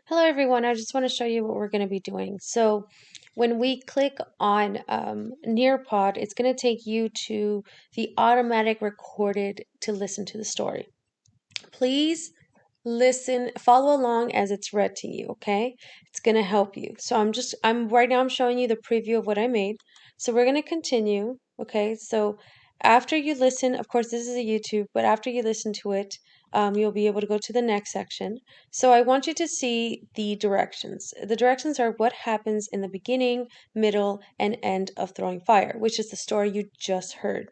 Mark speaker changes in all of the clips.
Speaker 1: Hello everyone, I just want to show you what we're going to be doing. So when we click on Nearpod, it's going to take you to the automatic recorded to listen to the story. Please listen, follow along as it's read to you, okay? It's going to help you. So right now I'm showing you the preview of what I made. So we're going to continue, okay? So after you listen, of course this is a YouTube, but after you listen to it, you'll be able to go to the next section. So I want you to see the directions. The directions are what happens in the beginning, middle, and end of Throwing Fire, which is the story you just heard,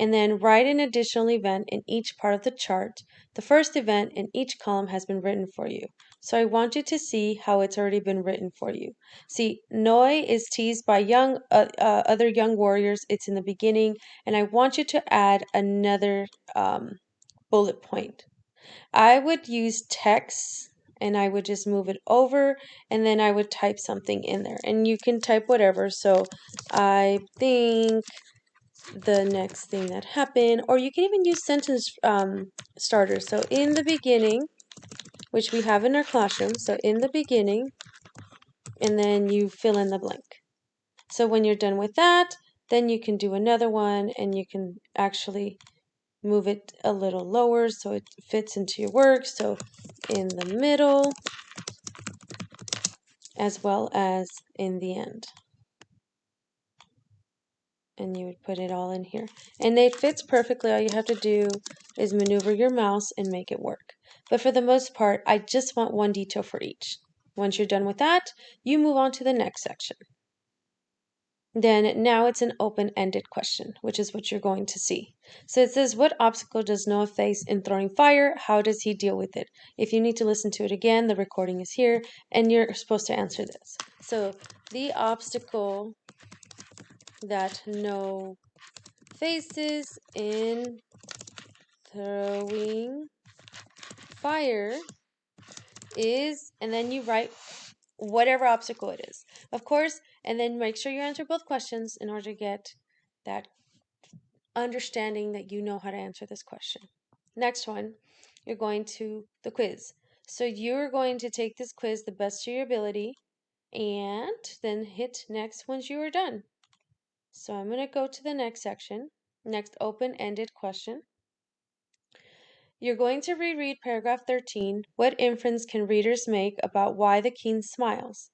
Speaker 1: and then write an additional event in each part of the chart. The first event in each column has been written for you. So I want you to see how it's already been written for you. See, Noi is teased by other young warriors. It's in the beginning, and I want you to add another bullet point. I would use text and I would just move it over and then I would type something in there. And you can type whatever. So I think the next thing that happened, or you can even use sentence starters. So in the beginning, which we have in our classroom, so in the beginning, and then you fill in the blank. So when you're done with that, then you can do another one and you can actually move it a little lower so it fits into your work. So in the middle, as well as in the end. And you would put it all in here. And it fits perfectly. All you have to do is maneuver your mouse and make it work. But for the most part, I just want one detail for each. Once you're done with that, you move on to the next section. Then now it's an open-ended question, which is what you're going to see. So it says, what obstacle does Noah face in throwing fire? How does he deal with it? If you need to listen to it again, the recording is here, and you're supposed to answer this. So the obstacle that Noah faces in throwing fire is, and then you write whatever obstacle it is, of course, and then make sure you answer both questions in order to get that understanding that you know how to answer this question. Next one, you're going to the quiz. So you're going to take this quiz the best of your ability and then hit next once you are done. So I'm going to go to the next section, next open-ended question. You're going to reread paragraph 13. What inference can readers make about why the king smiles?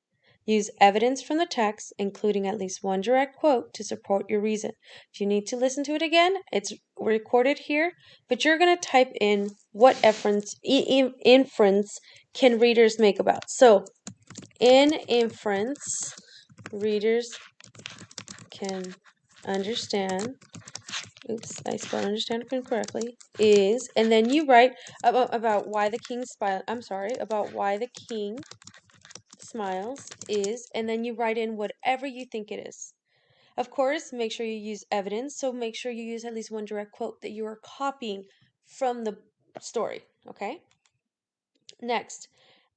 Speaker 1: Use evidence from the text, including at least one direct quote, to support your reason. If you need to listen to it again, it's recorded here, but you're going to type in what inference can readers make about. So, in inference, readers can understand, oops, I spelled understand incorrectly, is, and then you write about why the king about why the king smiles is, and then you write in whatever you think it is. Of course, make sure you use evidence, so make sure you use at least one direct quote that you are copying from the story, okay? Next,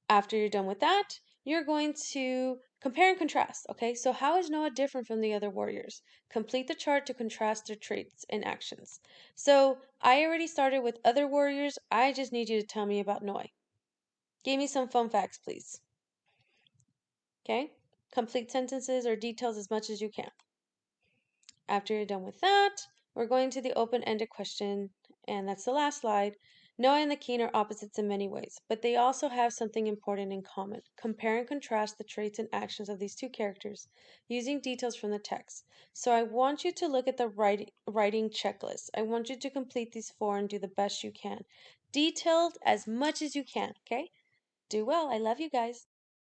Speaker 1: after you're done with that, you're going to compare and contrast, okay? So how is Noah different from the other warriors? Complete the chart to contrast their traits and actions. So I already started with other warriors. I just need you to tell me about Noah. Give me some fun facts, please. Okay? Complete sentences or details as much as you can. After you're done with that, we're going to the open-ended question, and that's the last slide. Noah and the king are opposites in many ways, but they also have something important in common. Compare and contrast the traits and actions of these two characters using details from the text. So I want you to look at the writing checklist. I want you to complete these 4 and do the best you can. Detailed as much as you can, okay? Do well. I love you guys.